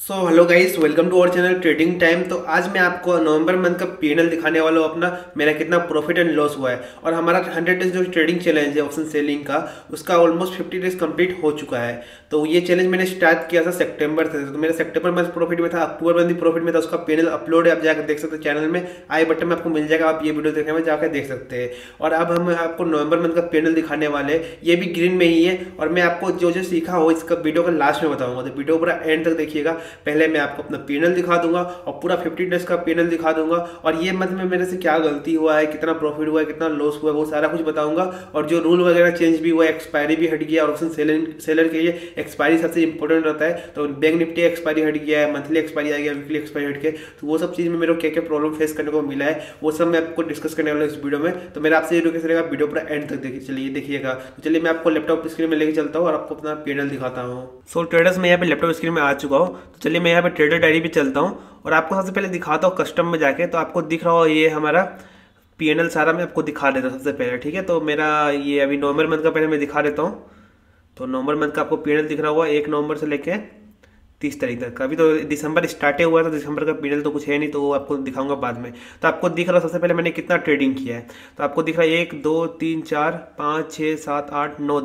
Hello guys, welcome to our channel trading time. तो आज मैं आपको नवंबर मंथ का पीएनएल दिखाने वाला हूँ, अपना मेरा कितना प्रॉफिट एंड लॉस हुआ है। और हमारा 100 डेज जो ट्रेडिंग चैलेंज है ऑप्शन सेलिंग का, उसका ऑलमोस्ट 50 डेज कंप्लीट हो चुका है। तो ये चैलेंज मैंने स्टार्ट किया था सितंबर से। तो मेरा सितंबर मंथ प्रॉफिट में था, अक्टूबर मंथ प्रॉफिट में था। उसका पीएनएल अपलोड है, आप जाकर देख सकते हैं चैनल में, आई बटन में आपको मिल जाएगा, आप ये वीडियो देखने में जाकर देख सकते हैं। और अब हम आपको नवंबर मंथ का पीएनएल दिखाने वाले हैं, ये भी ग्रीन में ही है। और मैं आपको जो जो सीखा हो इसका वीडियो का लास्ट में बताऊंगा, तो वीडियो पूरा एंड तक देखिएगा। पहले मैं आपको अपना पीएनएल दिखा दूंगा और पूरा 50 डेज का पीएनएल दिखा दूंगा, और ये मंथ में मेरे से क्या गलती हुआ है, कितना प्रॉफिट हुआ है, कितना लॉस हुआ है, वो सारा कुछ बताऊंगा। और जो रूल वगैरह चेंज भी हुआ है, एक्सपायरी भी हट गया, और ऑप्शन सेलर के लिए एक्सपायरी सबसे इंपॉर्टेंट रहता है। तो बैंक निफ्टी एक्सपायरी हट गया है, मंथली एक्सपायरी आ गया, वीकली एक्सपायरी हट के। तो वो सब चीज़ में मेरे को क्या क्या प्रॉब्लम फेस करने को मिला है, वो सब मैं आपको डिस्कस करने वाला हूँ इस वीडियो में। तो मेरा आपसे ये रिक्वेस्ट रहेगा, वीडियो पूरा एंड तक देखिए, चलिए देखिएगा। तो चलिए मैं आपको लैपटॉप स्क्रीन में लेके चलता हूँ और आपको अपना पीएनएल दिखाता हूँ। सो ट्रेडर्स, मैं यहाँ पे लैपटॉप स्क्रीन में आ चुका हूँ। तो चलिए मैं यहाँ पे ट्रेडर डायरी पे चलता हूँ और आपको सबसे पहले दिखाता हूँ कस्टम में जाके। तो आपको दिख रहा हो ये हमारा पीएनएल सारा मैं आपको दिखा देता हूँ सबसे पहले, ठीक है। तो मेरा ये अभी नवंबर मंथ का पहले मैं दिखा देता हूँ। तो नवंबर मंथ का आपको पीएनएल दिख रहा होगा 1 नवंबर से लेके 30 तारीख तक। अभी तो दिसंबर स्टार्ट हुआ था, दिसंबर का पीरियड तो कुछ है नहीं, तो वो आपको दिखाऊंगा बाद में। तो आपको दिख रहा है सबसे पहले मैंने कितना ट्रेडिंग किया है। तो आपको दिख रहा है 1 2 3 4 5 6 7 8 9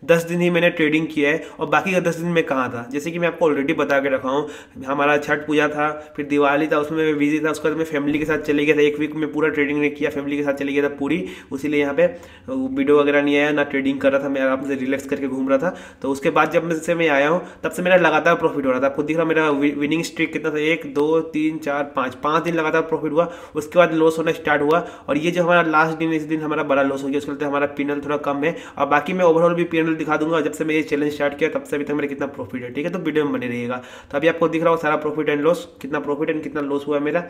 10 दिन ही मैंने ट्रेडिंग किया है। और बाकी का 10 दिन में कहाँ था, जैसे कि मैं आपको ऑलरेडी बता के रखा हूँ। हमारा छठ पूजा था, फिर दिवाली था, उसमें मैं बिजी था। उसके बाद मैं फैमिली के साथ चले गया था, 1 वीक में पूरा ट्रेडिंग नहीं किया, फैमिली के साथ चले गया था पूरी। उसीलिए यहाँ पे वीडियो वगैरह नहीं आया, ना ट्रेडिंग कर रहा था, मैं आराम से रिलैक्स करके घूम रहा था। तो उसके बाद जब से मैं आया हूँ, तब से मेरा लगातार प्रॉफिट हो रहा था। आपको दिख रहा मेरा विनिंग स्ट्रीक कितना था, 1 2 3 4 5 दिन लगातार प्रॉफिट हुआ। उसके बाद लॉस होना स्टार्ट हुआ, और ये जो हमारा लास्ट दिन, इस दिन हमारा बड़ा लॉस हो गया। उसके बाद हमारा पीएनएल थोड़ा कम है, और बाकी मैं ओवरऑल भी पीएनएल दिखा दूंगा। जब से मैं ये चैलेंज स्टार्ट किया तब से अभी तक मेरा कितना प्रॉफिट है, ठीक है। तो वीडियो में बने रहिएगा। तो अभी आपको दिख रहा हो सारा प्रॉफिट एंड लॉस, कितना प्रॉफिट एंड कितना लॉस हुआ है मेरा।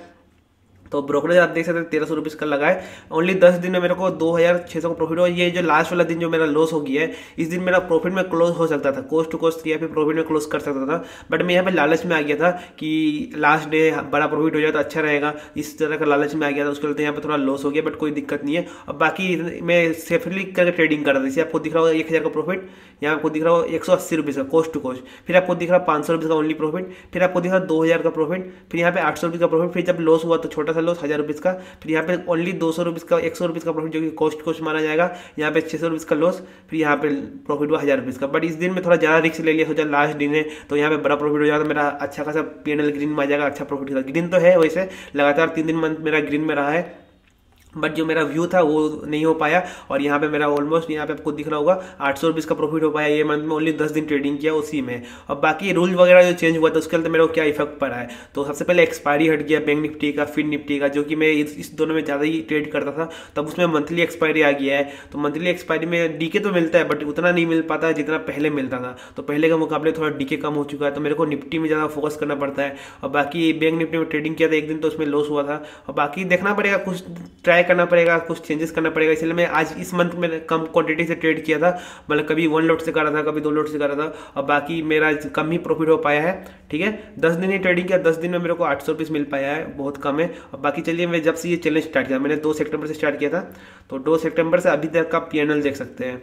तो ब्रोकरेज आप देख सकते हैं 1300 रुपीज़ का लगा है। ओनली 10 दिन में मेरे को 2600 का प्रॉफिट हुआ। ये जो लास्ट वाला दिन जो मेरा लॉस हो गया है, इस दिन मेरा प्रॉफिट में क्लोज हो सकता था, कोस्ट टू कोस्ट या फिर प्रॉफिट में क्लोज कर सकता था। बट मैं यहाँ पे लालच में आ गया था कि लास्ट डे बड़ा प्रॉफिट हो जाए तो अच्छा रहेगा, इस तरह का लालच में आ गया था। उसके लिए यहाँ पे थोड़ा लॉस हो गया, बट कोई दिक्कत नहीं है। और बाकी मैं सेफली करके ट्रेडिंग कर रहा था। जैसे आपको दिख रहा होगा 1000 का प्रॉफिट, यहाँ आपको दिख रहा हो 180 रुपीज़ का कोस्ट टू कोस्ट। फिर आपको दिख रहा 500 रुपीज़ का ओनली प्रॉफिट। फिर आपको दिख रहा 2000 का प्रॉफिट। फिर यहाँ पे 800 रुपीज़ का प्रॉफिट। फिर जब लॉस हुआ तो छोटा सा लॉस 1000 रुपीज़ का। फिर यहाँ पे ओनली 200 रुपीज़ का, 100 रुपीज़ का प्रॉफिट, जो कि कोस्ट माना जाएगा। यहाँ पे 600 रुपीज़ का लॉस। फिर यहाँ पे प्रॉफिट हुआ 1000 रुपीज़ का। बट इस दिन में थोड़ा ज़्यादा रिस्क ले लिया, सोचा लास्ट दिन है तो यहाँ पे बड़ा प्रॉफिट हो जाता, मेरा अच्छा खासा पीएनएल ग्रीन में आ जाएगा, अच्छा प्रॉफिट। ग्रीन तो है, वैसे लगातार 3 दिन मंथ मेरा ग्रीन में रहा है, बट जो मेरा व्यू था वो नहीं हो पाया। और यहाँ पे मेरा ऑलमोस्ट, यहाँ पे आपको दिख रहा होगा 800 रुपीज़ का प्रॉफिट हो पाया ये मंथ में। ओनली 10 दिन ट्रेडिंग किया उसी में। और बाकी रूल वगैरह जो चेंज हुआ था उसके अंदर मेरे को क्या इफेक्ट पड़ा है। तो सबसे पहले एक्सपायरी हट गया बैंक निफ्टी का, फिन निफ्टी का, जो कि मैं इस दोनों में ज़्यादा ही ट्रेड करता था। तब उसमें मंथली एक्सपायरी आ गया है। तो मंथली एक्सपायरी में डीके तो मिलता है, बट उतना नहीं मिल पाता है जितना पहले मिलता था। तो पहले के मुकाबले थोड़ा डीके कम हो चुका है, तो मेरे को निफ्टी में ज़्यादा फोकस करना पड़ता है। और बाकी बैंक निफ्टी में ट्रेडिंग किया था एक दिन, तो उसमें लॉस हुआ था। और बाकी देखना पड़ेगा, कुछ ट्राई करना पड़ेगा, कुछ चेंजेस करना पड़ेगा। इसलिए मैं आज इस मंथ में कम क्वांटिटी से ट्रेड किया था, मतलब कभी 1 लॉट से कर रहा था, कभी 2 लॉट से कर रहा था। और बाकी मेरा कम ही प्रॉफिट हो पाया है, ठीक है। 10 दिन ही ट्रेडिंग किया, 10 दिन में मेरे को 800 रुपीज़ मिल पाया है, बहुत कम है। और बाकी चलिए, मैं जब से ये चैलेंज स्टार्ट किया, मैंने 2 सितंबर से स्टार्ट किया था, तो 2 सितंबर से अभी तक का पीएनएल देख सकते हैं।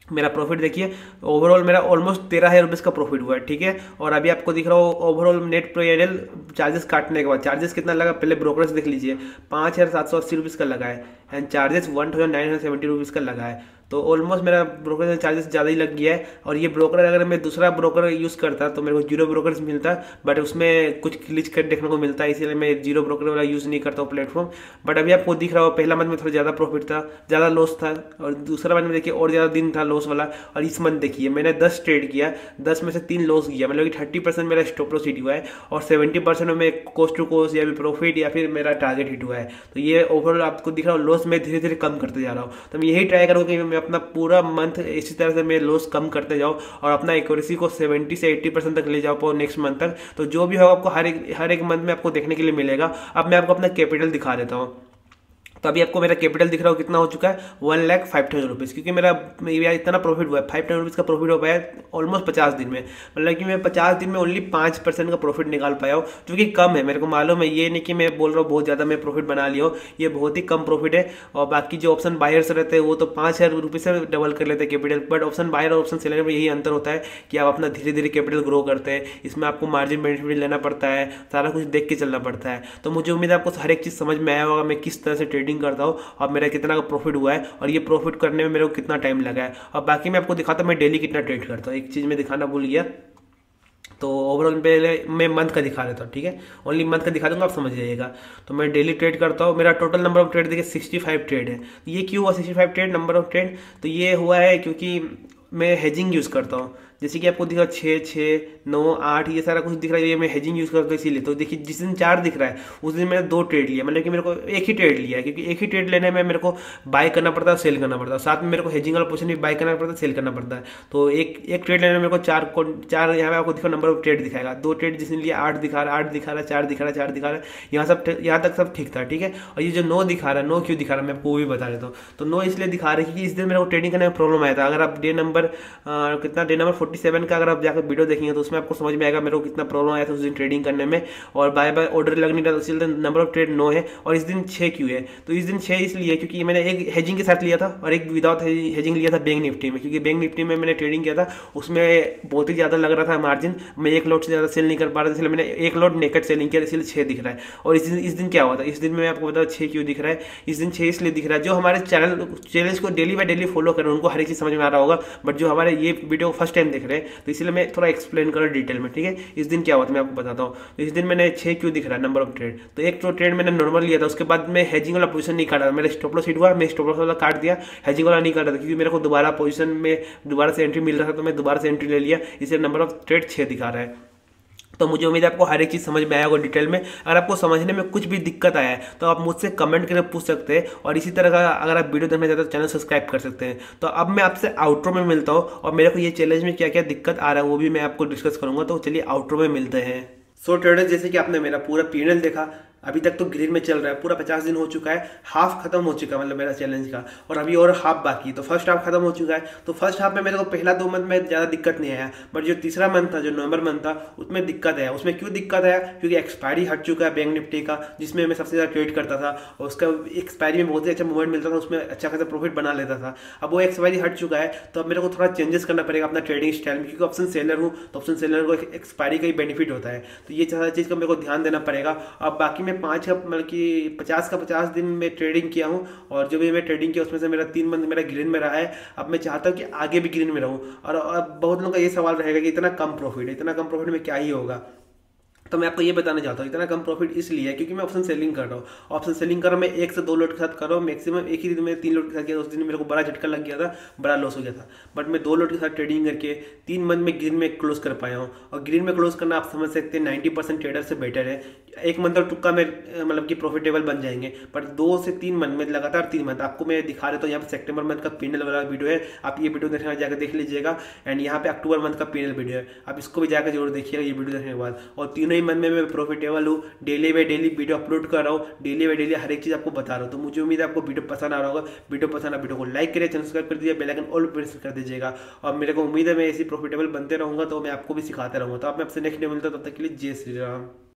मेरा प्रॉफिट देखिए, ओवरऑल मेरा ऑलमोस्ट 13,000 रुपीज़ का प्रॉफिट हुआ है, ठीक है। और अभी आपको दिख रहा हो ओवरऑल नेट पीएनएल चार्जेस काटने के बाद, चार्जेस कितना लगा पहले ब्रोकरेज देख लीजिए, 5780 रुपीज़ का लगा है। एंड चार्जेस 1970 रुपीज़ का लगा है। तो ऑलमोस्ट मेरा ब्रोकरेज चार्जेस ज़्यादा ही लग गया है। और ये ब्रोकर, अगर मैं दूसरा ब्रोकर यूज़ करता तो मेरे को 0 ब्रोकर मिलता, बट उसमें कुछ क्लिच कर देखने को मिलता है, इसीलिए मैं 0 ब्रोकर वाला यूज़ नहीं करता हूँ प्लेटफॉर्म। बट अभी आपको दिख रहा हो पहला मंथ में थोड़ा ज़्यादा प्रॉफिट था, ज़्यादा लॉस था। और दूसरा मंथ में देखिए और ज़्यादा दिन था लॉस वाला। और इस मंथ देखिए मैंने 10 ट्रेड किया, 10 में से 3 लॉस किया, मतलब कि 30% मेरा स्टॉप लॉस हिट हुआ है, और 70% में कोस्ट टू कोस्ट या फिर प्रॉफिट या फिर मेरा टारगेट हिट हुआ है। तो ये ओवरऑल आपको दिख रहा हो लॉस में धीरे धीरे कम करते जा रहा हूँ। तो मैं यही ट्राई करूँगा कि मैं अपना पूरा मंथ इसी तरह से मैं लॉस कम करते जाऊँ और अपना एक्यूरेसी को 70 से 80% तक ले जा पाऊँ नेक्स्ट मंथ तक। तो जो भी होगा आपको हर एक मंथ में आपको देखने के लिए मिलेगा। अब मैं आपको अपना कैपिटल दिखा देता हूँ। तो अभी आपको मेरा कैपिटल दिख रहा हो कितना हो चुका है 1,05,000 क्योंकि मेरा इतना प्रॉफिट हुआ है 5,000 का प्रॉफिट हो पाया ऑलमोस्ट 50 दिन में। मतलब कि मैं 50 दिन में ओनली 5% का प्रॉफिट निकाल पाया हूँ, जो कि कम है। मेरे को मालूम है, ये नहीं कि मैं बोल रहा हूँ बहुत ज़्यादा मैं प्रॉफिट बना लिया हूँ, ये बहुत ही कम प्रॉफिट है। और बाकी जो ऑप्शन बायर्स रहते हैं वो तो 5,000 से डबल कर लेते हैं कैपिटल, बट ऑप्शन बायर और ऑप्शन सेलर में यही अंतर होता है कि आप अपना धीरे धीरे कैपिटल ग्रो करते हैं। इसमें आपको मार्जिन बेनिफिट लेना पड़ता है, सारा कुछ देख के चलना पड़ता है। तो मुझे उम्मीद है आपको हर एक चीज़ समझ में आया होगा, मैं किस तरह से ट्रेडिंग करता हूँ और मेरा कितना का प्रॉफिट हुआ है और ये प्रॉफिट करने में मेरे को कितना टाइम लगा है। और बाकी मैं आपको दिखाता हूँ मैं डेली कितना ट्रेड करता हूँ। एक चीज़ मैं दिखाना भूल गया, तो ओवरऑल पहले मैं मंथ का दिखा देता हूँ, ठीक है, ओनली मंथ का दिखा दूंगा, आप समझ जाइएगा। तो मैं डेली ट्रेड करता हूँ, मेरा टोटल नंबर ऑफ ट्रेड देखिए 65 ट्रेड है। तो ये क्यों हुआ 65 ट्रेड नंबर ऑफ ट्रेड? तो ये हुआ है क्योंकि मैं हेजिंग यूज़ करता हूँ। जैसे कि आपको दिख रहा है 6, 6, 9, 8 ये सारा कुछ दिख रहा है, ये मैं हेजिंग यूज़ करता हूँ इसीलिए। तो देखिए जिस दिन 4 दिख रहा है उस दिन मैंने 2 ट्रेड लिया, मतलब कि मेरे को एक ही ट्रेड लिया है, क्योंकि एक ही ट्रेड लेने में मेरे को बाय करना पड़ता है, सेल करना पड़ता है, साथ में मेरे को हेजिंग वाला पोजीशन भी बाय करना पड़ता है, सेल करना पड़ता है। तो एक ट्रेड लेने में मेरे को चार यहाँ पे आपको दिखा नंबर ऑफ ट्रेड दिखाएगा। 2 ट्रेड जिसने लिया 8 दिखा रहा है, 8 दिखा रहा है, 4 दिखा रहा है, 4 दिखा रहा है, यहाँ तक सब ठीक था, ठीक है। और ये जो 9 दिखा रहा है, 9 क्यों दिखा रहा है मैं आपको वो भी बता देता हूँ। तो 9 इसलिए दिखा रहा है क्योंकि इस दिन मेरे को ट्रेडिंग करने में प्रॉब्लम आया था। अगर आप डे नंबर 47 का अगर आप जाकर वीडियो देखेंगे तो उसमें आपको समझ में आएगा मेरे को कितना प्रॉब्लम आया था उस दिन ट्रेडिंग करने में, और बाय बाय ऑर्डर लग नहीं रहा, इसलिए नंबर ऑफ ट्रेड 9 है। और इस दिन 6 क्यों है? तो इस दिन 6 इसलिए क्योंकि मैंने एक हेजिंग के साथ लिया था और एक विदाउट हेजिंग लिया था बैंक निफ्टी में, क्योंकि बैंक निफ्टी में मैंने ट्रेडिंग किया था, उसमें बहुत ही ज़्यादा लग रहा था मार्जिन, मैं एक लॉट से ज़्यादा सेल नहीं कर पा रहा था, इसलिए मैंने एक लॉट नेकेट सेलिंग किया, इसलिए 6 दिख रहा है। और इस दिन क्या हुआ था? इस दिन मैं आपको बता 6 क्यों दिख रहा है? इस दिन 6 इसलिए दिख रहा है, जो हमारे चैनल को डेली बाय डेली फॉलो करें उनको हर एक चीज़ समझ में आ रहा होगा, बट जो हमारे ये वीडियो फर्स्ट टाइम देख रहे हैं तो इसलिए मैं थोड़ा एक्सप्लेन करूँ डिटेल में, ठीक है। इस दिन क्या हुआ था मैं आपको बताता हूँ। तो इस दिन मैंने 6 क्यों दिख रहा है नंबर ऑफ ट्रेड? तो एक तो ट्रेड मैंने नॉर्मल लिया था, उसके बाद मैं हेजिंग वाला पोजीशन नहीं काटा था, मेरा स्टॉप लॉस हिट हुआ, मैं स्टॉप लॉस वाला काट दिया, हेजिंग वाला नहीं काटा था, क्योंकि मेरे को दोबारा पोजीशन में दोबारा से एंट्री मिल रहा था, तो मैं दोबारा से एंट्री ले लिया, इसलिए नंबर ऑफ ट्रेड 6 दिखा रहा है। तो मुझे उम्मीद है आपको हर एक चीज़ समझ में आया होगा डिटेल में। अगर आपको समझने में कुछ भी दिक्कत आया है तो आप मुझसे कमेंट करके पूछ सकते हैं, और इसी तरह का अगर आप वीडियो देखना चाहते हैं तो चैनल सब्सक्राइब कर सकते हैं। तो अब मैं आपसे आउटरो में मिलता हूँ, और मेरे को ये चैलेंज में क्या क्या दिक्कत आ रहा है वो भी मैं आपको डिस्कस करूंगा। तो चलिए आउटरो में मिलते हैं। सो ट्रेडर्स, जैसे कि आपने मेरा पूरा पीएनएल देखा, अभी तक तो ग्रीन में चल रहा है, पूरा 50 दिन हो चुका है, हाफ खत्म हो चुका है मतलब मेरा चैलेंज का, और अभी और हाफ बाकी। तो फर्स्ट हाफ खत्म हो चुका है। तो फर्स्ट हाफ में मेरे को पहला 2 मंथ में ज़्यादा दिक्कत नहीं आया, बट जो तीसरा मंथ था, जो नवंबर मंथ था, उसमें दिक्कत आया। उसमें क्यों दिक्कत आया? क्योंकि एक्सपायरी हट चुका है बैंक निफ्टी का, जिसमें मैं सबसे ज़्यादा ट्रेड करता था, और उसका एक्सपायरी में बहुत ही अच्छा मूवमेंट मिलता था, उसमें अच्छा खासा प्रॉफिट बना लेता था। अब वो एक्सपायरी हट चुका है, तो अब मेरे को थोड़ा चेंजेस करना पड़ेगा अपना ट्रेडिंग स्टाइल में, क्योंकि ऑप्शन सेलर हूँ, तो ऑप्शन सेलर को एक्सपायरी का ही बेनिफिट होता है। तो ये सारा चीज़ का मेरे को ध्यान देना पड़ेगा। अब बाकी मैं 5 मतलब कि 50 का 50 दिन में ट्रेडिंग किया हूँ, और जो भी मैं ट्रेडिंग किया उसमें से मेरा 3 मंथ मेरा ग्रीन में रहा है। अब मैं चाहता हूँ कि आगे भी ग्रीन में रहूँ। और अब बहुत लोगों का ये सवाल रहेगा कि इतना कम प्रॉफिट है, इतना कम प्रॉफिट में क्या ही होगा। तो मैं आपको ये बताना चाहता हूँ इतना कम प्रॉफिट इसलिए है क्योंकि मैं ऑप्शन सेलिंग कर रहा हूँ। ऑप्शन सेलिंग कर रहा हूँ मैं 1 से 2 लोट के साथ कर रहा हूँ, मैक्सिमम एक ही दिन में 3 लोट के साथ किया। उस दिन मेरे को बड़ा झटका लग गया था, बड़ा लॉस हो गया था, बट मैं 2 लोट के साथ ट्रेडिंग करके 3 मंथ में ग्रीन में क्लोज कर पाया हूँ। और ग्रीन में क्लोज करना आप समझ सकते हैं 90% ट्रेडर से बेटर है। 1 मंथ और टुक्का में मतलब कि प्रॉफिटेबल बन जाएंगे, बट 2 से 3 मंथ में लगातार 3 मंथ आपको मैं दिखा देता हूँ। यहाँ पे सितंबर मंथ का पीएनएल वाला वीडियो है, आप ये वीडियो देखने जाकर देख लीजिएगा। एंड यहाँ पे अक्टूबर मंथ का पीएनएल वीडियो है, आप इसको भी जाकर जरूर देखिएगा ये वीडियो देखने के बाद। और तीनों ही मंथ में मैं प्रॉफिटेबल हूँ, daily by daily video upload कर रहा हूँ, डेली बाय डेली हर एक चीज़ आपको बता रहा हूँ। तो मुझे उम्मीद है आपको वीडियो पसंद आ रहा होगा। वीडियो पसंद आ वीडियो को लाइक करिए, चैनल सब्सक्राइब कर दीजिए, बेल आइकन ऑल प्रेस कर दीजिएगा। और मेरे को उम्मीद है मैं ऐसी प्रॉफिटेबल बनते रहूँगा, तो मैं आपको भी सिखाते रहूँगा। तो आप मैं आपसे नेक्स्ट डे मिलता हूँ, तब तक के लिए जय श्री राम।